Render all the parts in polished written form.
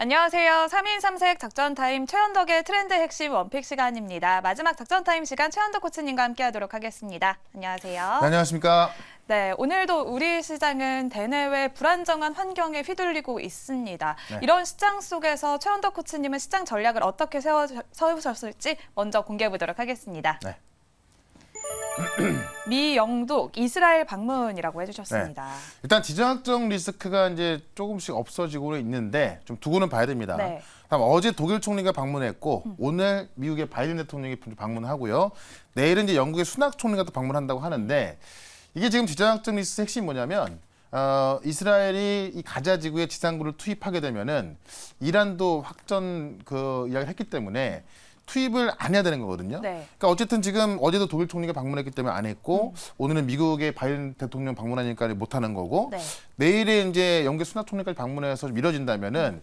안녕하세요. 3인 3색 작전타임 최현덕의 트렌드 핵심 원픽 시간입니다. 마지막 작전타임 시간 최현덕 코치님과 함께하도록 하겠습니다. 안녕하세요. 네, 안녕하십니까. 네, 오늘도 우리 시장은 대내외 불안정한 환경에 휘둘리고 있습니다. 네. 이런 시장 속에서 최현덕 코치님은 시장 전략을 어떻게 세우셨을지 먼저 공개해 보도록 하겠습니다. 네. 미 영독 이스라엘 방문이라고 해주셨습니다. 네. 일단 지정학적 리스크가 이제 조금씩 없어지고 있는데 좀 두고는 봐야 됩니다. 네. 다음 어제 독일 총리가 방문했고 오늘 미국의 바이든 대통령이 방문하고요. 내일은 이제 영국의 수낙 총리가 또 방문한다고 하는데 이게 지금 지정학적 리스크 핵심이 뭐냐면 이스라엘이 이 가자 지구에 지상군을 투입하게 되면은 이란도 확전 이야기를 했기 때문에 투입을 안 해야 되는 거거든요. 네. 그러니까 어쨌든 지금 어제도 독일 총리가 방문했기 때문에 안 했고 오늘은 미국의 바이든 대통령 방문하니까 못 하는 거고 네. 내일에 이제 영국의 수낙 총리까지 방문해서 미뤄진다면은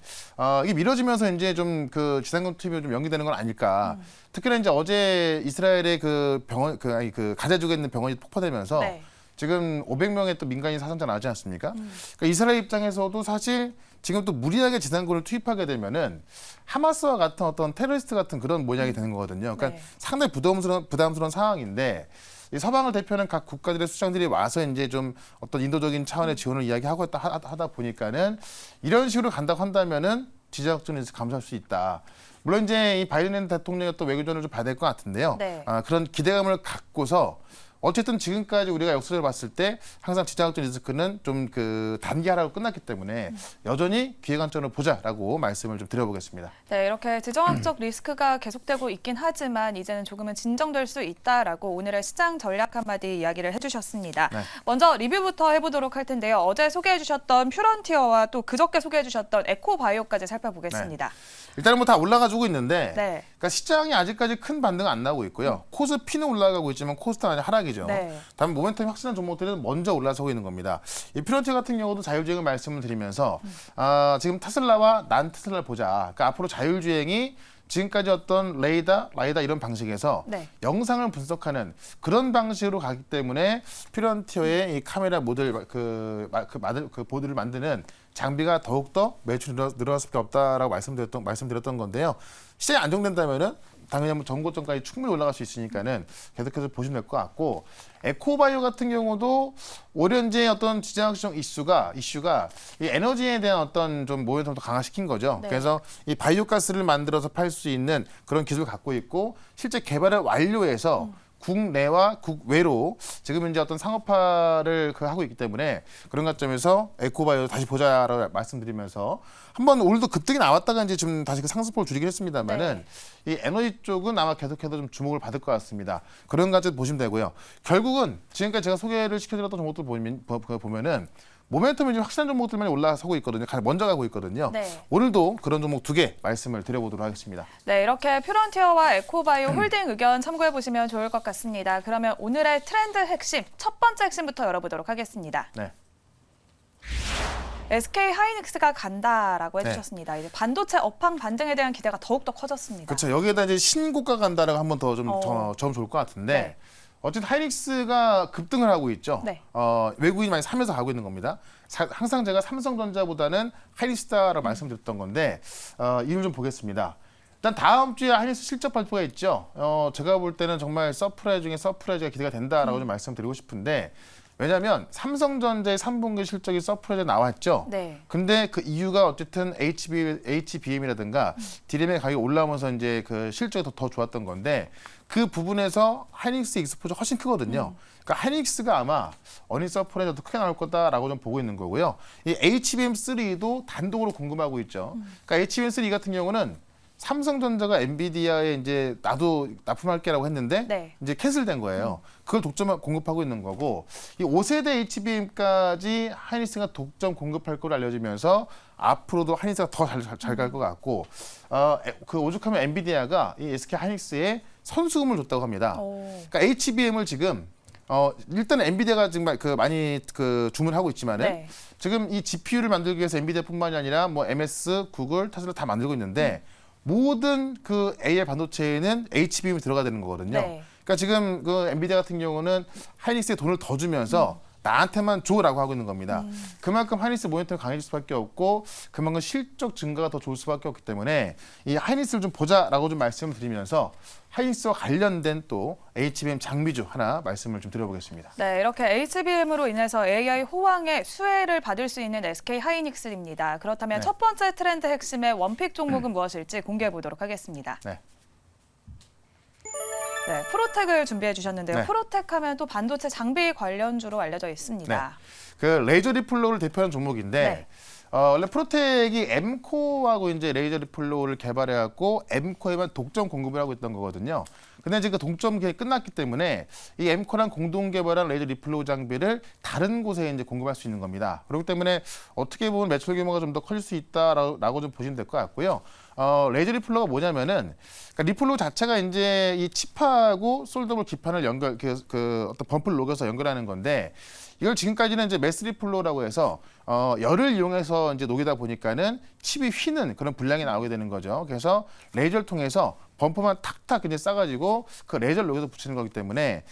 이게 미뤄지면서 이제 좀 그 지상군 투입이 좀 연기되는 건 아닐까. 특히나 이제 어제 이스라엘의 그 병원 그 가자 지구에 있는 병원이 폭파되면서 네. 지금 500명의 또 민간인 사상자 나지 않습니까? 그러니까 이스라엘 입장에서도 사실 지금 또 무리하게 지상군을 투입하게 되면은 하마스와 같은 어떤 테러리스트 같은 그런 모양이 되는 거거든요. 그러니까 네. 상당히 부담스러운 상황인데 이 서방을 대표하는 각 국가들의 수장들이 와서 이제 좀 어떤 인도적인 차원의 지원을 이야기하고 하다 보니까는 이런 식으로 간다고 한다면은 지정학적인 감소할 수 있다. 물론 이제 이 바이든 대통령의 또 외교전을 좀 봐야 될 것 같은데요. 네. 그런 기대감을 갖고서 어쨌든 지금까지 우리가 역사를 봤을 때 항상 지정학적 리스크는 좀 그 단기하라고 끝났기 때문에 여전히 기회 관점으로 보자라고 말씀을 좀 드려보겠습니다. 네, 이렇게 지정학적 리스크가 계속되고 있긴 하지만 이제는 조금은 진정될 수 있다라고 오늘의 시장 전략 한마디 이야기를 해주셨습니다. 네. 먼저 리뷰부터 해보도록 할 텐데요. 어제 소개해주셨던 퓨런티어와 또 그저께 소개해주셨던 에코바이오까지 살펴보겠습니다. 일단은 뭐 다 올라가지고 있는데 네. 그러니까 시장이 아직까지 큰 반등 안 나오고 있고요. 코스피는 올라가고 있지만 코스닥은 아직 하락이죠. 네. 다만 모멘텀이 확실한 종목들은 먼저 올라서고 있는 겁니다. 이 퓨런티 같은 경우도 자율주행을 말씀을 드리면서 지금 테슬라와 난 테슬라를 보자. 그러니까 앞으로 자율주행이 지금까지 어떤 라이다 이런 방식에서 네. 영상을 분석하는 그런 방식으로 가기 때문에 퓨런티어의 이 카메라 모델 그 보드를 만드는 장비가 더욱더 매출이 늘어날 수밖에 없다라고 말씀드렸던 건데요. 시장이 안정된다면은 당연히 한번 전고점까지 충분히 올라갈 수 있으니까는 계속해서 보시면 될 것 같고 에코바이오 같은 경우도 올해의 어떤 지정학적 이슈가 이 에너지에 대한 어떤 좀 모멘텀을 더 강화시킨 거죠. 네. 그래서 이 바이오 가스를 만들어서 팔 수 있는 그런 기술을 갖고 있고 실제 개발을 완료해서 국내와 국외로 지금 이제 어떤 상업화를 하고 있기 때문에 그런 관점에서 에코바이오 다시 보자라고 말씀드리면서 한번 오늘도 급등이 나왔다가 이제 좀 다시 그 상승폭을 줄이긴 했습니다만은 이 에너지 쪽은 아마 계속해서 좀 주목을 받을 것 같습니다. 그런 관점 보시면 되고요. 결국은 지금까지 제가 소개를 시켜드렸던 종목들 보면은 모멘텀이 좀 확실한 종목들만 올라서고 있거든요. 가장 먼저 가고 있거든요. 네. 오늘도 그런 종목 2개 말씀을 드려보도록 하겠습니다. 네, 이렇게 퓨런티어와 에코바이오 홀딩 의견 참고해 보시면 좋을 것 같습니다. 그러면 오늘의 트렌드 핵심, 첫 번째 핵심부터 열어보도록 하겠습니다. 네. SK 하이닉스가 간다라고 네. 해주셨습니다. 이제 반도체 업황 반등에 대한 기대가 더욱더 커졌습니다. 그렇죠. 여기에다 이제 신고가 간다라고 한번 더 좀 점 좋을 것 같은데 네. 어쨌든 하이닉스가 급등을 하고 있죠. 네. 외국인이 많이 사면서 가고 있는 겁니다. 항상 제가 삼성전자보다는 하이닉스다라고 말씀드렸던 건데 이유를 좀 보겠습니다. 일단 다음 주에 하이닉스 실적 발표가 있죠. 제가 볼 때는 정말 서프라이즈 중에 서프라이즈가 기대가 된다라고 좀 말씀드리고 싶은데 왜냐하면 삼성전자의 3분기 실적이 서프라이즈에 나왔죠. 네. 근데 그 이유가 어쨌든 HBM이라든가 디램의 가격이 올라오면서 이제 그 실적이 더 좋았던 건데 그 부분에서 하이닉스 익스포저가 훨씬 크거든요. 그러니까 하이닉스가 아마 어닝 서프라이즈가 더 크게 나올 거다라고 좀 보고 있는 거고요. 이 HBM3도 단독으로 공급하고 있죠. 그러니까 HBM3 같은 경우는 삼성전자가 엔비디아에 이제 나도 납품할게라고 했는데 네. 이제 캔슬된 거예요. 그걸 독점 공급하고 있는 거고 이 5세대 HBM까지 하이닉스가 독점 공급할 걸로 알려지면서 앞으로도 하이닉스가 더 잘 갈 것 같고 그 오죽하면 엔비디아가 이 SK 하이닉스에 선수금을 줬다고 합니다. 그러니까 HBM을 지금 일단 엔비디아가 지금 많이 주문하고 있지만은 네. 지금 이 GPU를 만들기 위해서 엔비디아뿐만이 아니라 뭐 MS, 구글, 테슬라 다 만들고 있는데 모든 그 AI 반도체에는 HBM이 들어가야 되는 거거든요. 네. 그러니까 지금 그 엔비디아 같은 경우는 하이닉스에 돈을 더 주면서 나한테만 줘라고 하고 있는 겁니다. 그만큼 하이닉스 모니터가 강해질 수밖에 없고 그만큼 실적 증가가 더 좋을 수밖에 없기 때문에 이 하이닉스를 좀 보자라고 좀 말씀을 드리면서 하이닉스와 관련된 또 HBM 장비주 하나 말씀을 좀 드려보겠습니다. 네, 이렇게 HBM으로 인해서 AI 호황의 수혜를 받을 수 있는 SK 하이닉스입니다. 그렇다면 네. 첫 번째 트렌드 핵심의 원픽 종목은 무엇일지 공개해 보도록 하겠습니다. 네. 네, 프로텍을 준비해 주셨는데요. 네. 프로텍 하면 또 반도체 장비 관련주로 알려져 있습니다. 그 레이저 리플로우를 대표하는 종목인데 네. 원래 프로텍이 M코어하고 이제 레이저 리플로우를 개발해갖고 M코어에만 독점 공급을 하고 있던 거거든요. 근데 지금 그 동점 계획이 끝났기 때문에 이 M코어랑 공동 개발한 레이저 리플로우 장비를 다른 곳에 이제 공급할 수 있는 겁니다. 그렇기 때문에 어떻게 보면 매출 규모가 좀 더 커질 수 있다라고 좀 보시면 될 것 같고요. 레이저 리플로우가 뭐냐면은 그러니까 리플로우 자체가 이제 이 칩하고 솔더블 기판을 연결 그 어떤 범프를 녹여서 연결하는 건데 이걸 지금까지는 이제 매스 리플로우라고 해서 열을 이용해서 이제 녹이다 보니까는 칩이 휘는 그런 분량이 나오게 되는 거죠. 그래서 레이저를 통해서 범퍼만 탁탁 그냥 싸가지고 그 레이저를 녹여서 붙이는 거기 때문에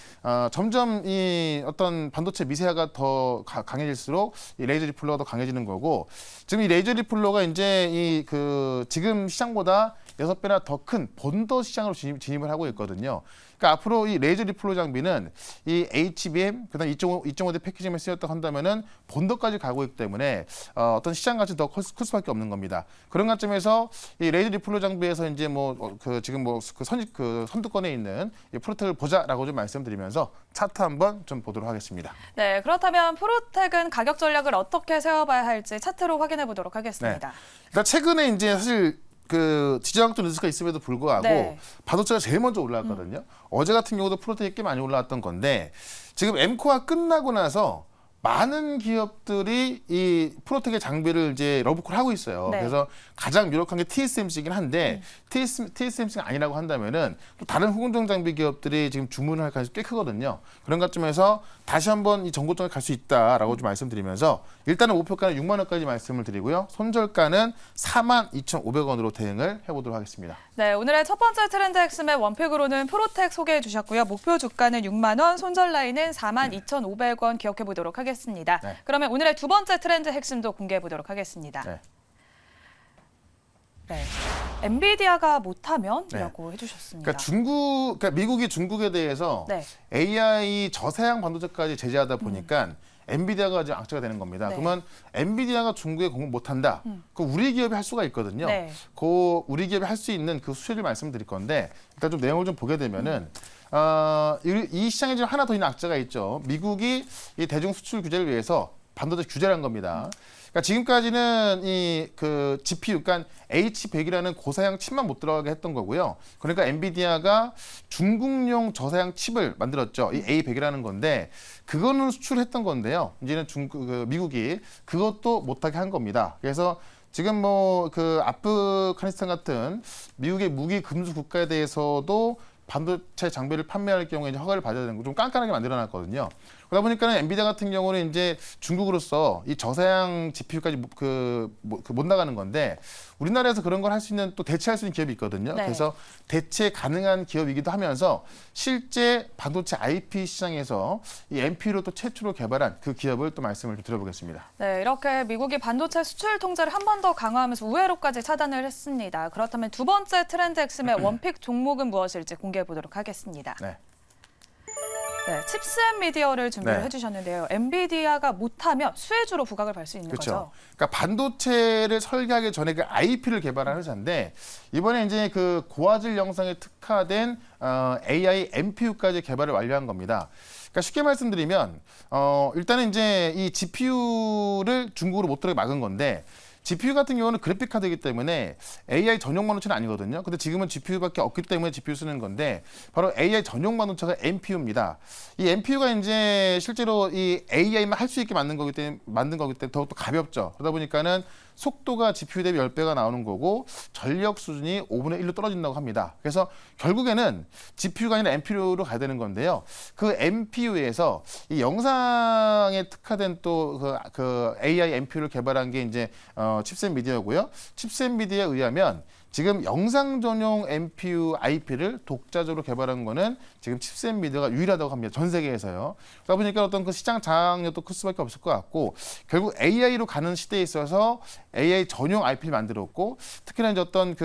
점점 이 어떤 반도체 미세화가 더 강해질수록 이 레이저 리플로우가 더 강해지는 거고 지금 이 레이저 리플로우가 이제 이 그 지금 시장보다 6배나 더 큰 본더 시장으로 진입을 하고 있거든요. 그러니까 앞으로 이 레이저 리플로우 장비는 이 HBM 그다음 2.5D 패키징에 쓰였다고 한다면은 본더까지 가고 있기 때문에 어떤 시장 가치 더 클 수밖에 없는 겁니다. 그런 관점에서 이 레이저 리플로우 장비에서 이제 뭐 그 지금 뭐 그 선두권에 있는 이 프로텍을 보자라고 좀 말씀드리면서 차트 한번 좀 보도록 하겠습니다. 네, 그렇다면 프로텍은 가격 전략을 어떻게 세워봐야 할지 차트로 확인해 보도록 하겠습니다. 일단 최근에 이제 사실 그 지정학적 리스크가 있음에도 불구하고 네. 반도체가 제일 먼저 올라왔거든요. 어제 같은 경우도 프로텍이 꽤 많이 올라왔던 건데 지금 M코어가 끝나고 나서 많은 기업들이 이 프로텍의 장비를 이제 러브콜 하고 있어요. 네. 그래서 가장 유력한 게 TSMC이긴 한데 TSMC가 아니라고 한다면은 또 다른 후공정 장비 기업들이 지금 주문을 할 가능성이 꽤 크거든요. 그런 관점에서 다시 한번 이 정고점에 갈 수 있다라고 좀 말씀드리면서 일단은 목표가는 6만 원까지 말씀을 드리고요. 손절가는 42,500원으로 대응을 해보도록 하겠습니다. 네, 오늘의 첫 번째 트렌드 핵심의 원픽으로는 프로텍 소개해 주셨고요. 목표 주가는 6만 원, 손절 라인은 42,500원 기억해 보도록 하겠습니다. 네. 그러면 오늘의 두 번째 트렌드 핵심도 공개해 보도록 하겠습니다. 네. 네. 엔비디아가 못하면이라고 해주셨습니다. 그러니까 미국이 중국에 대해서 네. AI 저사양 반도체까지 제재하다 보니까 엔비디아가 지금 악재가 되는 겁니다. 네. 그러면 엔비디아가 중국에 공급 못한다. 그 우리 기업이 할 수가 있거든요. 네. 그 우리 기업이 할 수 있는 그 수혜를 말씀드릴 건데 일단 좀 내용을 좀 보게 되면은 이 시장에 지금 하나 더 있는 악재가 있죠. 미국이 이 대중 수출 규제를 위해서 반도체 규제를 한 겁니다. 그러니까 지금까지는 이 그 GPU, 그러니까 H100이라는 고사양 칩만 못 들어가게 했던 거고요. 그러니까 엔비디아가 중국용 저사양 칩을 만들었죠. 이 A100이라는 건데 그거는 수출했던 건데요. 이제는 미국이 그것도 못하게 한 겁니다. 그래서 지금 뭐 그 아프가니스탄 같은 미국의 무기 금수 국가에 대해서도 반도체 장비를 판매할 경우에 이제 허가를 받아야 되는 거 좀 깐깐하게 만들어놨거든요. 그러다 보니까는 엔비디아 같은 경우는 이제 중국으로서 이 저사양 GPU까지 못 나가는 건데 우리나라에서 그런 걸 할 수 있는 또 대체할 수 있는 기업이 있거든요. 네. 그래서 대체 가능한 기업이기도 하면서 실제 반도체 IP 시장에서 이 NPU로 또 최초로 개발한 그 기업을 또 말씀을 좀 드려보겠습니다. 네, 이렇게 미국이 반도체 수출 통제를 한 번 더 강화하면서 우회로까지 차단을 했습니다. 그렇다면 두 번째 트렌드 핵심의 원픽 종목은 무엇일지 공개해 보도록 하겠습니다. 네. 네, 칩셋 미디어를 준비를 네. 해주셨는데요. 엔비디아가 못하면 수혜주로 부각을 받을 수 있는 그렇죠. 거죠. 그러니까 반도체를 설계하기 전에 그 IP를 개발한 회사인데 이번에 이제 그 고화질 영상에 특화된 AI NPU까지 개발을 완료한 겁니다. 그러니까 쉽게 말씀드리면 일단은 이제 이 GPU를 중국으로 못 들어가게 막은 건데 GPU 같은 경우는 그래픽 카드이기 때문에 AI 전용 반도체는 아니거든요. 근데 지금은 GPU밖에 없기 때문에 GPU 쓰는 건데 바로 AI 전용 반도체가 NPU입니다. 이 NPU가 이제 실제로 이 AI만 할 수 있게 만든 거기 때문에 더욱더 가볍죠. 그러다 보니까는 속도가 GPU 대비 10배가 나오는 거고 전력 수준이 5분의 1로 떨어진다고 합니다. 그래서 결국에는 GPU가 아니라 NPU로 가야 되는 건데요. 그 NPU에서 이 영상에 특화된 또 그 AI NPU를 개발한 게 이제 칩셋 미디어고요. 칩셋 미디어에 의하면 지금 영상 전용 NPU IP를 독자적으로 개발한 거는 지금 칩셋미디어가 유일하다고 합니다. 전 세계에서요. 그러다 보니까 어떤 그 시장 장악력도 클 수밖에 없을 것 같고 결국 AI로 가는 시대에 있어서 AI 전용 IP를 만들었고 특히나 이제 어떤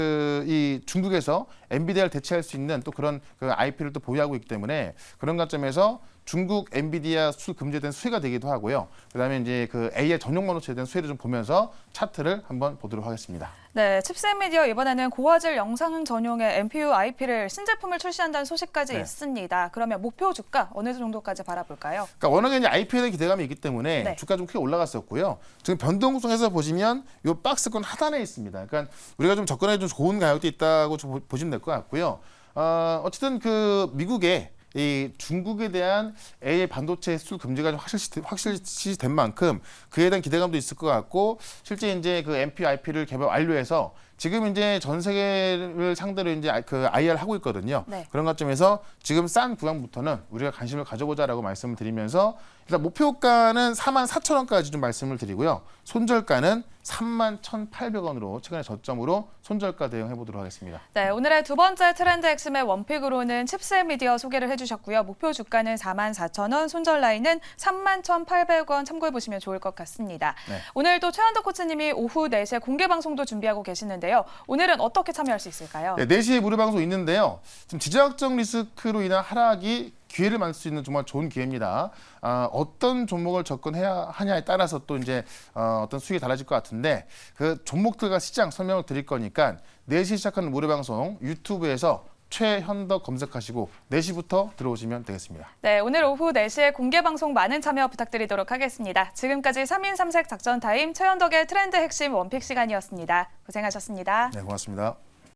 이 중국에서 엔비디아를 대체할 수 있는 또 그런 그 IP를 또 보유하고 있기 때문에 그런 관점에서 중국 엔비디아 수출 금지에 대한 수혜가 되기도 하고요. 그다음에 이제 그 AI 전용 반도체에 대한 수혜를 좀 보면서 차트를 한번 보도록 하겠습니다. 네, 칩셋미디어 이번에는 고화질 영상 전용의 NPU IP를 신제품을 출시한다는 소식까지 네. 있습니다. 그러면 목표 주가 어느 정도까지 바라볼까요? 그러니까 워낙에 이제 IP에 대한 기대감이 있기 때문에 네. 주가 좀 크게 올라갔었고요. 지금 변동성에서 보시면 이 박스권 하단에 있습니다. 그러니까 우리가 좀 접근하기 좀 좋은 가격도 있다고 좀 보시면 될 것 같고요. 어쨌든 그 미국의 이 중국에 대한 AI 반도체 수출 금지가 좀 확실시 된 만큼 그에 대한 기대감도 있을 것 같고 실제 이제 그 NPU IP를 개발 완료해서 지금 이제 전 세계를 상대로 이제 그 IR 하고 있거든요. 네. 그런 관점에서 지금 싼 구간부터는 우리가 관심을 가져보자라고 말씀을 드리면서 일단 목표가는 44,000원까지 좀 말씀을 드리고요. 손절가는 31,800원으로 최근에 저점으로 손절가 대응해 보도록 하겠습니다. 네, 오늘의 두 번째 트렌드 핵심의 원픽으로는 칩셋미디어 소개를 해주셨고요. 목표 주가는 44,000원, 손절 라인은 31,800원 참고해 보시면 좋을 것 같습니다. 네. 오늘 또 최현덕 코치님이 오후 4시에 공개 방송도 준비하고 계시는데요. 오늘은 어떻게 참여할 수 있을까요? 네, 4시에 무료 방송 있는데요. 지금 지정학적 리스크로 인한 하락이 기회를 만들 수 있는 정말 좋은 기회입니다. 어떤 종목을 접근해야 하냐에 따라서 또 이제 어떤 수익이 달라질 것 같은데 그 종목들과 시장 설명을 드릴 거니까 4시 시작하는 무료 방송 유튜브에서 최현덕 검색하시고 4시부터 들어오시면 되겠습니다. 네, 오늘 오후 4시에 공개 방송 많은 참여 부탁드리도록 하겠습니다. 지금까지 3인 3색 작전 타임 최현덕의 트렌드 핵심 원픽 시간이었습니다. 고생하셨습니다. 네, 고맙습니다.